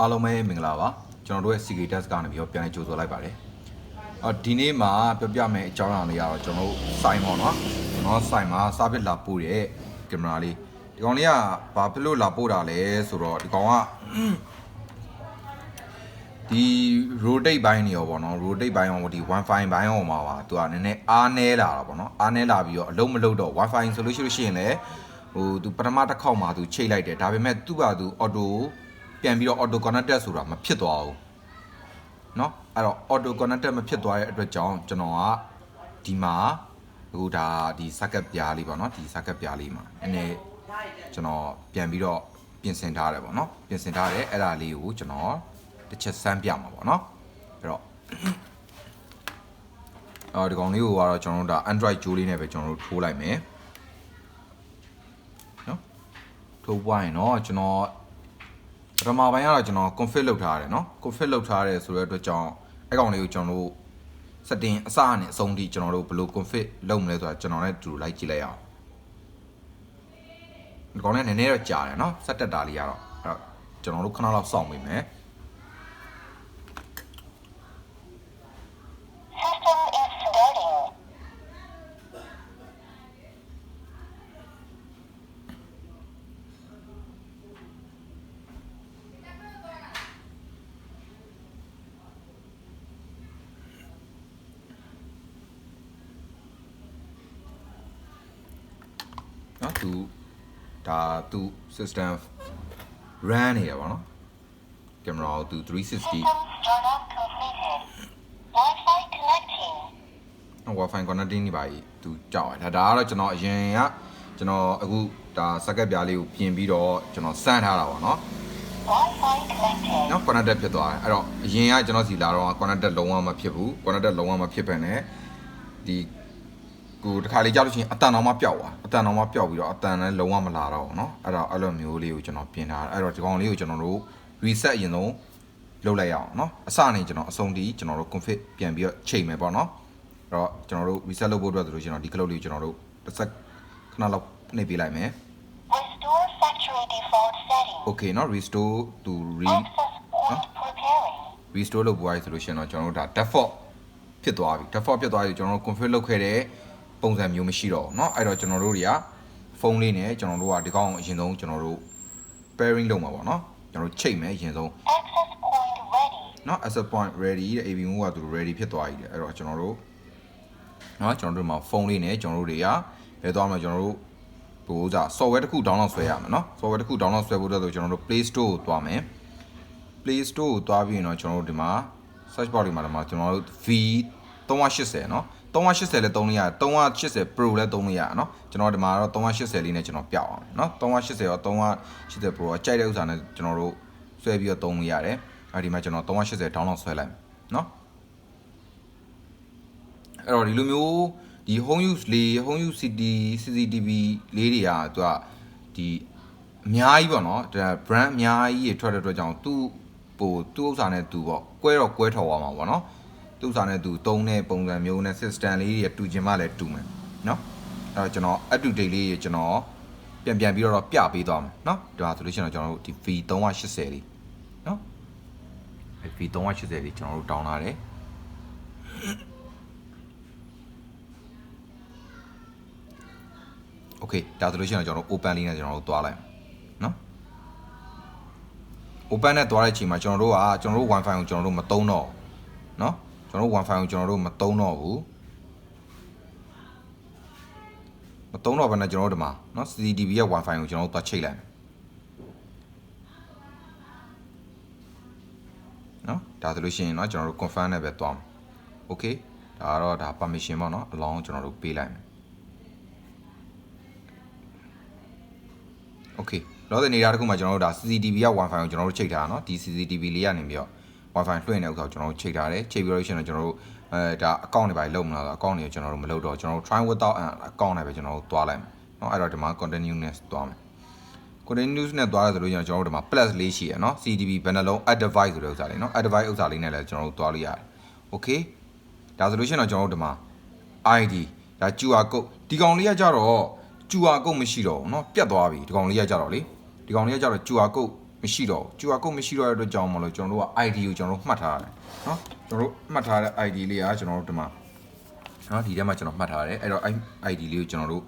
အားလုံးပဲမင်္ဂလာပါကျွန်တော်တို့ရဲ့ secret test ကနေပြီးတော့ပြန်လည်ကြိုဆိုလိုက်ပါတယ်ဒီနေ့မှာပြောပြမယ်အကြောင်းအရာလေးကတော့ကျွန်တော်တို့စိုင်းပေါ့နော်ကျွန်တော်စိုင်းမှာစာပစ်လာပို့တဲ့ကင်မရာလေးဒီကောင်လေးကဘာဖြစ်လို့လာပို့တာလဲဆိုတော့ဒီကောင်ကဒီ rotate ဘိုင်းနေရောပေါ့နော် rotate ဘိုင်းရောဒီ Wi Fi ဘိုင်းရောမှာပါသူကနည်းနည်းအားနည်းလာတာပေါ့နော်အားနည်းလာပြီးတော့အလုံးမလုံးတော့ Wi Fi ဆိုလို့ရှိရင်လည်းသူပထမတစ်ခေါက်မှာသူချိတ်လိုက်တယ်ဒါပေမဲ့သူ့ဘာသူ auto ပြန်ပြီးတော့ auto connected ဆိုတာမဖြစ်သွားဘူးเนาะအဲ့တော့ auto connected မဖြစ်သွားတဲ့အတွက်ကြောင့်ကျွန်တော်ကဒီမှာအခုဒါဒီ socket ပြားလေးပေါ့เนาะဒီ socket ပြားလေးမှာနည်းနည်းကျွန်တော်ပြန်ပြီးတော့ပြင်ဆင်ထားတယ်ပေါ့เนาะပြင်ဆင်ထားတယ်အဲ့ဒါလေးကိုကျွန်တော်တစ်ချက်စမ်းပြမှာပေါ့เนาะအဲ့တော့ဒီကောင်လေးကိုကတော့ကျွန်တော်တို့ဒါ Android ကြိုးလေးနဲ့ပဲကျွန်တော်တို့ထိုးလိုက်မယ်เนาะထိုးပွားရင်เนาะကျွန်တော်ပထမပိုင်းကတော့ကျွန်တော် config လုပ်ထားရတယ်เนาะ config လုပ်ထားရတယ်ဆိုတဲ့အတွက်ကြောင့်အဲ့ကောင်လေးကိုကျွန်တော်တို့ setting အစနဲ့အဆုံးထိကျွန်တော်တို့ဘယ်လို config လုပ်မလဲဆိုတာကျွန်တော်လည်းတူလိုက်ကြည့်လိုက်အောင်ဒီကောင်လေးနည်းနည်းတော့ကြာတယ်เนาะစက်တက်တာလေးကတော့အဲ့တော့ကျွန်တော်တို့ခဏလောက်စောင့်ပေးမယ် သူဒါသူ system run နေရပါတော့ကင်မရာသူ360 Wi Fi connecting နေပါပြီသူကြောက်တယ်ဒါကတော့ကျွန်တော်အရင်ကကျွန်တော်အခုဒါ socket ပြားလေးကိုပြင်ပြီးတော့ကျွန်တော်စမ်းထားတာပါเนาะ Wi-Fi connected เนาะ connected ဖြစ်သွားတယ်အဲ့တော့အရင်ကကျွန်တော်စီလာတော့ connected လုံးဝမဖြစ်ဘူး connected လုံးဝမဖြစ်ပဲねဒီကိုတခါလေးကြောက်လို့ရှိရင်အတန်တော်မှပျောက်သွားအတန်တော်မှပျောက်ပြီးတော့အတန်လည်းလုံးဝမလာတော့ဘူးเนาะအဲ့တော့အဲ့လိုမျိုးလေးကိုကျွန်တော်ပြင်ထားတယ်အဲ့တော့ဒီကောင်လေးကိုကျွန်တော်တို့ reset အရင်ဆုံးလုပ်လိုက်ရအောင်เนาะအစနေကျွန်တော်အဆုံးထိကျွန်တော်တို့ config ပြန်ပြီးတော့ချိန်မယ်ပေါ့เนาะအဲ့တော့ကျွန်တော်တို့ reset လုပ်ဖို့အတွက်ဆိုလို့ကျွန်တော်ဒီ cloud လေးကိုကျွန်တော်တို့တစ်စက်ခဏလောက်နှိပ်ပေးလိုက်မယ် Restore factory default settings Okay เนาะ restore to restore လုပ်ပွားရဆိုလို့ရှိရင်တော့ကျွန်တော်တို့ဒါ default ဖြစ်သွားပြီ default ဖြစ်သွားပြီကျွန်တော်တို့ config လုပ်ခဲ့တဲ့ပုံစံမျိုးမရှိတော့ဘူးเนาะအဲ့တော့ကျွန်တော်တို့တွေကဖုန်းလေးနဲ့ကျွန်တော်တို့ကဒီကောင်အရင်ဆုံးကျွန်တော်တို့ pairing လုပ်မှာပေါ့เนาะကျွန်တော်တို့ချိန်မယ်အရင်ဆုံး access point ready เนาะ access point ready တဲ့ AB move ကသူ ready ဖြစ်သွားပြီအဲ့တော့ကျွန်တော်တို့เนาะကျွန်တော်တို့မှာဖုန်းလေးနဲ့ကျွန်တော်တို့တွေကဘယ်သွားမလဲကျွန်တော်တို့ဟိုဥစား software တစ်ခု download ဆွဲရမယ်เนาะ software တစ်ခု download ဆွဲဖို့အတွက်ဆိုကျွန်တော်တို့ Play Store ကိုသွားမယ် Play Store ကိုသွားပြီးရင်တော့ကျွန်တော်တို့ဒီမှာ search bar တွေမှာကျွန်တော်တို့ V 380เนาะ380လည်းသုံးလို့ရတယ်380 Pro လည်းသုံးလို့ရတယ်เนาะကျွန်တော်ဒီမှာတော့380လေးနဲ့ကျွန်တော်ပြအောင်เนาะ380ရော380 Pro ကကြိုက်တဲ့ဥစ္စာနဲ့ကျွန်တော်တို့ဆွဲပြီးတော့သုံးလို့ရတယ်အဲဒီမှာကျွန်တော်380 download ဆွဲလိုက်เนาะအဲ့တော့ဒီလိုမျိုးဒီ home use လေး home use CCTV လေးတွေကသူကဒီအများကြီးပေါ့เนาะဒါ brand အများကြီးထွက်တဲ့အတွက်ကြောင့်သူ့ဥစ္စာနဲ့သူပေါ့ကွဲတော့ကွဲထော်သွားမှာပေါ့เนาะသူ့စာနဲ့သူတုံးတဲ့ပုံစံမျိုးနဲ့ system လေးတွေတူချင်မှလည်းတူမယ်เนาะအဲ့တော့ကျွန်တော် up to date လေးကျွန်တော်ပြန်ပြီးတော့ပြပေးသွားမယ်เนาะဒါဆိုလို့ရှိရင်တော့ကျွန်တော်တို့ဒီ V380 လေးเนาะ V380 လေးကျွန်တော်တို့တောင်းလာတယ်โอเคဒါဆိုလို့ရှိရင်ကျွန်တော်တို့ open လေးနဲ့ကျွန်တော်တို့သွားလိုက်เนาะ open နဲ့သွားတဲ့အချိန်မှာကျွန်တော်တို့ Wi-Fi ကိုကျွန်တော်တို့မသုံးတော့เนาะကျွန်တော်တို့ Wi-Fi ကိုကျွန်တော်တို့မသုံးတော့ဘူးမသုံးတော့ဘဲနဲ့ကျွန်တော်တို့ဒီမှာเนาะ CCTV ရဲ့ Wi-Fi ကိုကျွန်တော်တို့သွားချိတ်လိုက်เนาะဒါဆိုလို့ရှိရင်เนาะကျွန်တော်တို့ confirm နဲ့ပဲသွားမယ် Okay ဒါကတော့ဒါ permission ပေါ့เนาะအလောင်းကျွန်တော်တို့ပေးလိုက်မယ် Okay တော့ဒီနေရာတစ်ခုမှာကျွန်တော်တို့ဒါ CCTV ရဲ့ Wi-Fi ကိုကျွန်တော်တို့ချိတ်ထားတာเนาะဒီ CCTV လေးကနေပြီးတော့ Wi-Fi လွှင့်တဲ့ဥစ္စာကိုကျွန်တော်တို့ချိန်ထားတယ်ချိန်ပြီးတော့ရှင်တော့ကျွန်တော်တို့ဒါ account တွေပါလုံးမလားဆို account တွေကိုကျွန်တော်တို့မလုပ်တော့ကျွန်တော်တို့ try without an account နဲ့ပဲကျွန်တော်တို့သွားလိုက်မယ်เนาะအဲ့တော့ဒီမှာ continuous သွားမယ် continuous နဲ့သွားရဆိုလို့ကျွန်တော်တို့ဒီမှာ plus လေးရှိရเนาะ CCTV ဘယ်နှလုံး add device ဆိုတဲ့ဥစ္စာလေးเนาะ add device ဥစ္စာလေးနဲ့လည်းကျွန်တော်တို့သွားလို့ရတယ် okay ဒါဆိုလို့ရှင်တော့ကျွန်တော်တို့ဒီမှာ ID ဒါ QR code ဒီကောင်လေးကကြတော့ QR code မရှိတော့ဘူးเนาะပြတ်သွားပြီဒီကောင်လေးကကြတော့လေဒီကောင်လေးကကြတော့ QR code မရှိတော့ QR code မရှိတော့တဲ့အတွက်ကြောင့်မလို့ကျွန်တော်တို့က ID ကိုကျွန်တော်တို့မှတ်ထားရတယ်နော်ကျွန်တော်တို့မှတ်ထားတဲ့ ID လေးကကျွန်တော်တို့ဒီမှာနော်ဒီထဲမှာကျွန်တော်မှတ်ထားရတယ်အဲ့တော့ ID လေးကိုကျွန်တော်တို့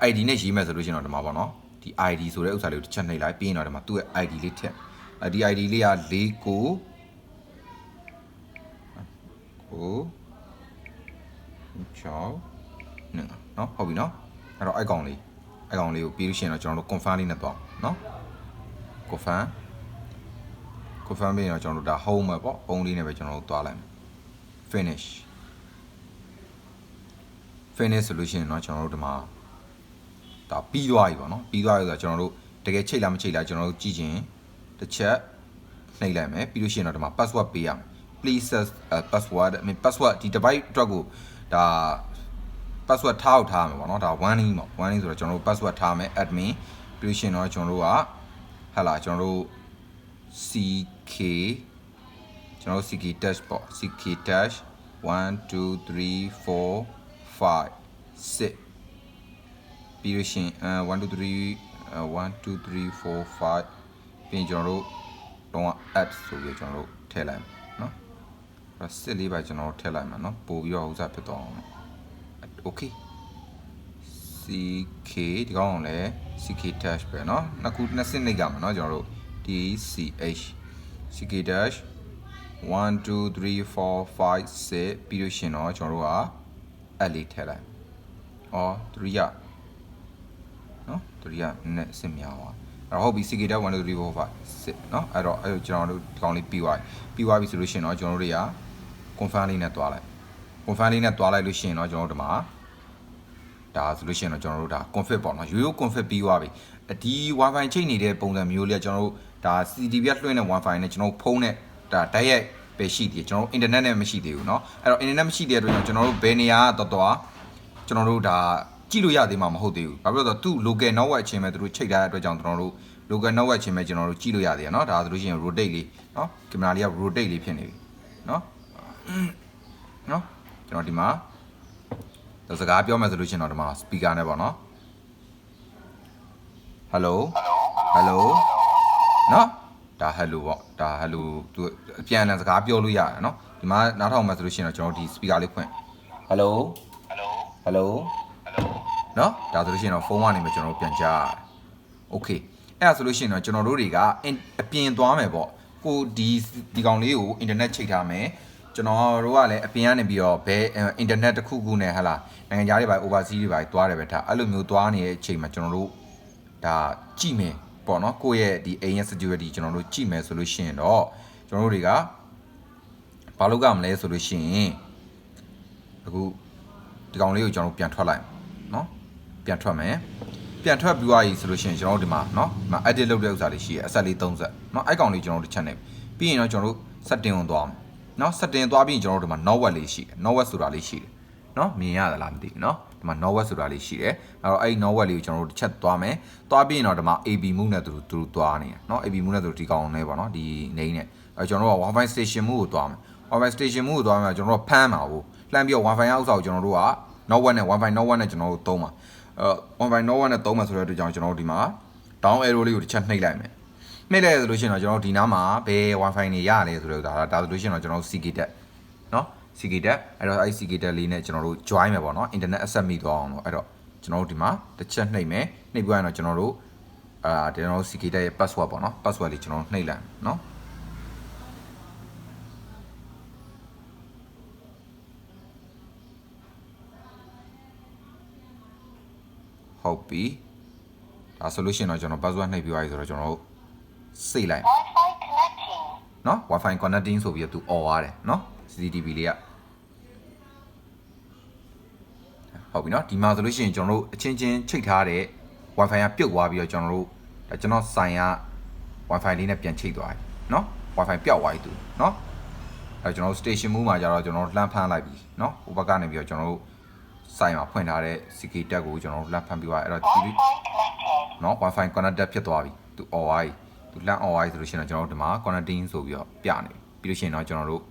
ID နဲ့ရေးမယ်ဆိုလို့ရှိရင်တော့ဒီမှာပေါ့နော်ဒီ ID ဆိုတဲ့ဥစ္စာလေးကိုတစ်ချက်နှိပ်လိုက်ပြီးရင်တော့ဒီမှာသူ့ရဲ့ ID လေးထည့်ဒီ ID လေးက49ကိုချောင်းနော်ဟုတ်ပြီနော်အဲ့တော့အဲ့ကောင်လေးကိုပြီးလို့ရှိရင်တော့ကျွန်တော်တို့ confirm လေးနဲ့သွားနော် confirm ပြီးရင်တော့ကျွန်တော်တို့ဒါ home ပဲပေါ့ home လေးနဲ့ပဲကျွန်တော်တို့သွားလိုက်မယ် finish ဆိုလို့ရှိရင်တော့ကျွန်တော်တို့ဒီမှာဒါပြီးသွားပြီပေါ့နော်ပြီးသွားပြီဆိုတော့ကျွန်တော်တို့တကယ်ချိတ်လားမချိတ်လားကျွန်တော်တို့ကြည့်ချင်းတစ်ချက်နှိပ်လိုက်မယ်ပြီးလို့ရှိရင်တော့ဒီမှာ password ပေးရမယ် please set password password ဒီ device အတွက်ကိုဒါ password ထားမှာပေါ့နော်ဒါ warning ဆိုတော့ကျွန်တော်တို့ password ထားမယ် admin ပြီးလို့ရှိရင်တော့ကျွန်တော်တို့ကဟာလာကျွန်တော်တို့ CK ပေါ့ CK dash 1 2 3 4 5 6ပြီးလို့ရှိရင်1 2 3 4 5ပြီးရင်ကျွန်တော်တို့တော့ add ဆိုပြီးကျွန်တော်တို့ထည့်လိုက်မယ်နော်အဲ့စစ်လေးပဲကျွန်တော်တို့ထည့်လိုက်မှာနော်ပို့ပြီးတော့ဥစားဖြစ်သွားအောင် okay CK ဒီကောင်အောင်လဲ CK dash ပဲเนาะနှစ်ခုနှစ်စစ်နှိပ်ကြမှာเนาะကျွန်တော်တို့ DCH CK dash 1 2 3 4 5 6ပြီးလို့ရှင်တော့ကျွန်တော်တို့ကအဲ့လေးထည့်လိုက်ဩ3ရเนาะ3ရနဲ့စစ်မြောင်းသွားအဲ့ဟုတ်ပြီ CK dash 1 2 3 4 5 6เนาะအဲ့တော့ကျွန်တော်တို့ဒီကောင်လေးပြီးသွားပြီဆိုလို့ရှင်တော့ကျွန်တော်တို့တွေက confirm လေးနဲ့တွားလိုက်လို့ရှင်တော့ကျွန်တော်တို့ဒီမှာဒါဆိုလို့ရှိရင်တော့ကျွန်တော်တို့ဒါ config ပေါ့နော်ရိုးရိုး config ပြီးသွားပြီဒီ Wi-Fi ချိတ်နေတဲ့ပုံစံမျိုးလေးကကျွန်တော်တို့ဒါ CCTV လွှင့်တဲ့ Wi-Fi နဲ့ကျွန်တော်ဖုန်းနဲ့ဒါတိုက်ရိုက်ပဲရှိသေးတယ်ကျွန်တော်တို့ internet နဲ့မရှိသေးဘူးเนาะအဲ့တော့ internet မရှိတဲ့အတွက်ကျွန်တော်တို့ဘယ်နေရာတော့ကျွန်တော်တို့ဒါကြည့်လို့ရသေးမှာမဟုတ်သေးဘူးဘာဖြစ်လို့လဲဆိုတော့သူ့ local network အချင်းပဲသူတို့ချိတ်ထားတဲ့အတွက်ကြောင့်ကျွန်တော်တို့ local network အချင်းပဲကျွန်တော်တို့ကြည့်လို့ရသေးတယ်เนาะဒါဆိုလို့ရှိရင် rotate လေးเนาะကင်မရာလေးက rotate လေးဖြစ်နေပြီเนาะကျွန်တော်ဒီမှာစကားပြောမယ်ဆိုလို့ရှိရင်တော့ဒီမှာ speaker နဲ့ပေါ့နော် hello နော်ဒါ hello ပေါ့ဒါ hello သူအပြန်အလှန်စကားပြောလို့ရတယ်နော်ဒီမှာနားထောင်မယ်ဆိုလို့ရှိရင်တော့ကျွန်တော်ဒီ speaker လေးဖွင့် hello နော်ဒါဆိုလို့ရှိရင်တော့ဖုန်းကနေမှကျွန်တော်တို့ပြန်ကြားရတယ် okay အဲ့ဒါဆိုလို့ရှိရင်တော့ကျွန်တော်တို့တွေကအပြင်သွားမယ်ပေါ့ကိုဒီကောင်လေးကို internet ချိတ်ထားမယ်ကျွန်တော်တို့ကလည်းအပြင်ကနေပြီးတော့ဘယ် internet တစ်ခုနဲ့ဟာလာနိုင်ငံခြားတွေပါ overseas တွေပါသွားတယ်ပဲထားအဲ့လိုမျိုးသွားနေတဲ့အချိန်မှာကျွန်တော်တို့ဒါကြည့်မယ်ပေါ့နော်ကိုယ့်ရဲ့ဒီအိမ်ရဲ့ security ကျွန်တော်တို့ကြည့်မယ်ဆိုလို့ရှိရင်တော့ကျွန်တော်တို့တွေကဘာလုပ်ကြမလဲဆိုလို့ရှိရင်အခုဒီကောင်လေးကိုကျွန်တော်တို့ပြန်ထွက်လိုက်နော်ပြန်ထွက်မယ်ပြန်ထွက်ပြီးသွားပြီဆိုလို့ရှိရင်ကျွန်တော်တို့ဒီမှာနော်ဒီမှာ edit လုပ်တဲ့ဥစ္စာလေးရှိရအဆက်လေး30နော်အဲ့ကောင်လေးကျွန်တော်တို့တစ်ချက်နဲ့ပြီးရင်တော့ကျွန်တော်တို့ setting ကိုသွားမယ်နော် setting သွားပြီးရင်ကျွန်တော်တို့ဒီမှာ norwest လေးရှိတယ် norwest ဆိုတာလေးရှိတယ်နော်မြင်ရသလားမသိဘူးနော်ဒီမှာ norwest ဆိုတာလေးရှိတယ်အဲ့တော့အဲ့ဒီ norwest လေးကိုကျွန်တော်တို့တစ်ချက်သွားမယ်သွားပြီးရင်တော့ဒီမှာ AB move နဲ့သူတို့သွားနေတယ်နော် AB move နဲ့သူတို့ဒီကောင်နဲ့ပေါ့နော်ဒီနေနဲ့အဲ့ကျွန်တော်တို့က Wi Fi station move ကိုသွားမယ် Wi Fi station move ကိုသွားမယ်ကျွန်တော်တို့ဖမ်းမှာကိုလှမ်းပြီးတော့ Wi Fi အောက်ဆောက်ကျွန်တော်တို့က norwest နဲ့ Wi Fi norwest နဲ့ကျွန်တော်တို့သုံးမှာWi Fi norwest နဲ့သုံးမှာဆိုတဲ့အတွက်ကြောင့်ကျွန်တော်တို့ဒီမှာ down arrow လေးကိုတစ်ချက်နှိပ်လိုက်မယ်နှိပ်လိုက်ရဆိုလို့ရှိရင်တော့ကျွန်တော်တို့ဒီနားမှာဘယ် Wi-Fi နေရတယ်ဆိုတော့ဒါဆိုလို့ရှိရင်တော့ကျွန်တော်တို့ CK tab เนาะ CK tab အဲ့တော့အဲ့ CK tab လေးနဲ့ကျွန်တော်တို့ join မယ်ပေါ့เนาะ internet access မိသွားအောင်လို့အဲ့တော့ကျွန်တော်တို့ဒီမှာတစ်ချက်နှိပ်မယ်နှိပ်ပြီးရင်တော့ကျွန်တော်တို့ကျွန်တော်တို့ CK tab ရဲ့ password ပေါ့เนาะ password လေးကျွန်တော်တို့နှိပ်လိုက်เนาะဟုတ်ပြီဒါဆိုလို့ရှိရင်တော့ကျွန်တော် password နှိပ်ပြီးသွားပြီဆိုတော့ကျွန်တော်တို့စိတ်လိုက် Wi-Fi connecting နော် Wi-Fi connecting ဆိုပြီးတော့သူអော်ရတယ်နော် CCTV လေးကဟုတ်ပြီနော်ဒီမှာဆိုလို့ရှိရင်ကျွန်တော်တို့အချင်းချင်းချိတ်ထားတဲ့ Wi-Fi ကပြုတ်သွားပြီးတော့ကျွန်တော်တို့ကျွန်တော်ဆိုင်က Wi-Fi လေးနဲ့ပြန်ချိတ်သွားတယ်နော် Wi-Fi ပျောက်သွားပြီသူနော်အဲကျွန်တော်တို့ station move မှာကျတော့ကျွန်တော်တို့လှမ်းဖမ်းလိုက်ပြီနော်ဟိုဘက်ကနေပြီးတော့ကျွန်တော်တို့ဆိုင်မှာဖွင့်ထားတဲ့ CK tab ကိုကျွန်တော်တို့လှမ်းဖမ်းပြီးသွားအဲ့တော့ဒီနော် Wi-Fi connected ဖြစ်သွားပြီသူអော်သွားပြီသူလမ်း on wire ဆိုလို့ရှိရင်တော့ကျွန်တော်တို့ဒီမှာ connecting ဆိုပြီးတော့ပြနေပြီးလို့ရှိရင်တော့ကျွန်တော်တို့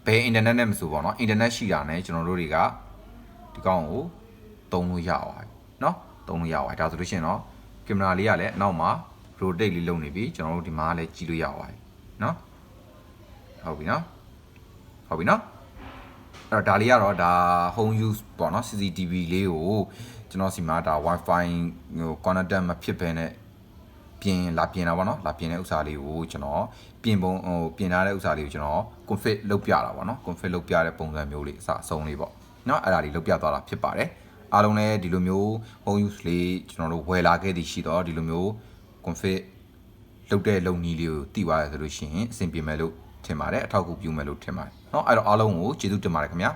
ဘယ် internet နဲ့မဆိုပေါ့နော် internet ရှိတာနဲ့ကျွန်တော်တို့တွေကဒီကောင်ကိုသုံးလို့ရပါတယ်เนาะသုံးလို့ရပါတယ်ဒါဆိုလို့ရှိရင်တော့ကင်မရာလေးကလည်းအနောက်မှာ rotate လေးလုပ်နေပြီကျွန်တော်တို့ဒီမှာလည်းကြည့်လို့ရပါတယ်နော်ဟုတ်ပြီနော်အဲ့တော့ဒါလေးကတော့ဒါ home use ပေါ့နော် CCTV လေးကိုကျွန်တော်စီမှာဒါ Wi Fi ဟို connected မဖြစ်ဘဲနဲ့ပြင်တာပေါ့နော်လာပြင်တဲ့ဥစ္စာလေးကိုကျွန်တော်ပြင်ထားတဲ့ဥစ္စာလေးကိုကျွန်တော် config လုပ်ပြတာပေါ့နော် config လုပ်ပြတဲ့ပုံစံမျိုးလေးအဆုံးလေးပေါ့နော်အဲ့ဒါလေးလုပ်ပြသွားတာဖြစ်ပါတယ်အားလုံးလည်းဒီလိုမျိုး home use လေးကျွန်တော်တို့ဝယ်လာခဲ့သည်ရှိတော့ဒီလိုမျိုး config လုပ်တဲ့လုပ်နည်းလေးကိုသိပါတယ်ဆိုလို့ရှိရင်အဆင်ပြေမယ်လို့ထင်ပါတယ်အထောက်အကူပြုမယ်လို့ထင်ပါတယ်เนาะအဲ့တော့အားလုံးကိုကျေးဇူးတင်ပါတယ်ခင်ဗျာ